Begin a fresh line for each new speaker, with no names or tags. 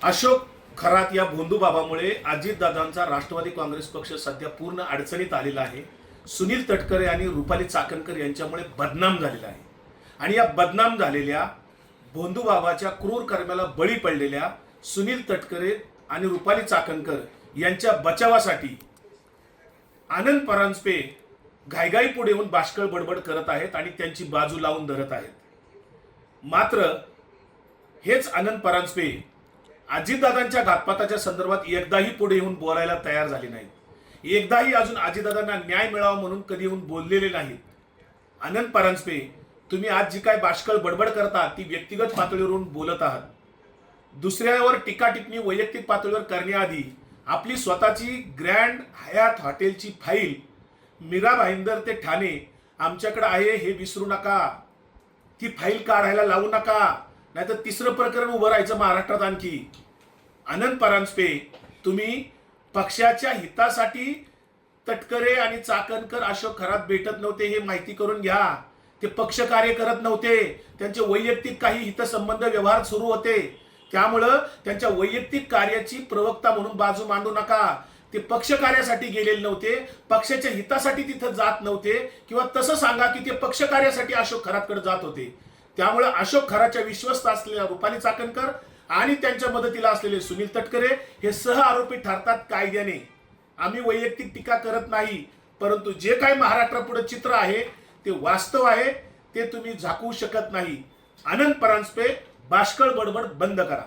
अशोक खरात या भोंदूबाबामुळे अजितदादांचा राष्ट्रवादी काँग्रेस पक्ष सध्या पूर्ण अडचणीत आलेला आहे। सुनील तटकरे आणि रुपाली चाकणकर यांच्यामुळे बदनाम झालेला आहे आणि या बदनाम झालेल्या भोंदूबाबाच्या क्रूर कर्माला बळी पडलेल्या सुनील तटकरे आणि रुपाली चाकणकर यांच्या बचावासाठी आनंद परांजपे घाईघाई पुढे येऊन बाष्कळ बडबड करत आहेत आणि त्यांची बाजू लावून धरत आहेत। मात्र हेच आनंद परांजपे अजितदादांच्या घातपाताच्या संदर्भात एकदाही पुढे येऊन बोलायला तयार झाले नाहीत। एकदाही अजून अजितदादांना न्याय मिळावा म्हणून कधी येऊन बोललेले नाहीत। आनंद परांजपे, तुम्ही आज जी काय बाष्कळ बडबड करता ती व्यक्तिगत पातळीवरून बोलत आहात। दुसऱ्यावर टीका टिप्पणी वैयक्तिक पातळीवर करण्याआधी आपली स्वतःची ग्रँड हयात हॉटेलची फाईल मीरा भाईंदर ते ठाणे आमच्याकडे आहे हे विसरू नका। ती फाईल काढायला लावू नका, नाहीतर तिसरं प्रकरण उभं राहायचं महाराष्ट्रात आणखी। आनंद परांजपे, तुम्ही पक्षाच्या हितासाठी तटकरे आणि चाकणकर अशोक खरात भेटत नव्हते हे माहिती करून घ्या। ते पक्ष कार्य करत नव्हते, त्यांचे वैयक्तिक काही हितसंबंध व्यवहार सुरू होते। त्यामुळं त्यांच्या वैयक्तिक कार्याची प्रवक्ता म्हणून बाजू मांडू नका। ते पक्ष कार्यासाठी गेलेले नव्हते, पक्षाच्या हितासाठी तिथं जात नव्हते, किंवा तसं सांगा की ते पक्ष कार्यासाठी अशोक खरातकडे जात होते। त्यामुळे अशोक खरातच्या विश्वस्त असलेल्या रुपाली चाकणकर आणि त्यांच्या मदतीला असलेले सुनील तटकरे हे सह आरोपी ठरतात कायद्याने। आम्ही वैयक्तिक टीका करत नाही, परंतु जे काही महाराष्ट्रापुढे चित्र आहे ते वास्तव आहे, ते तुम्ही झाकवू शकत नाही। आनंद परांजपे, बाष्कळ बडबड बंद करा।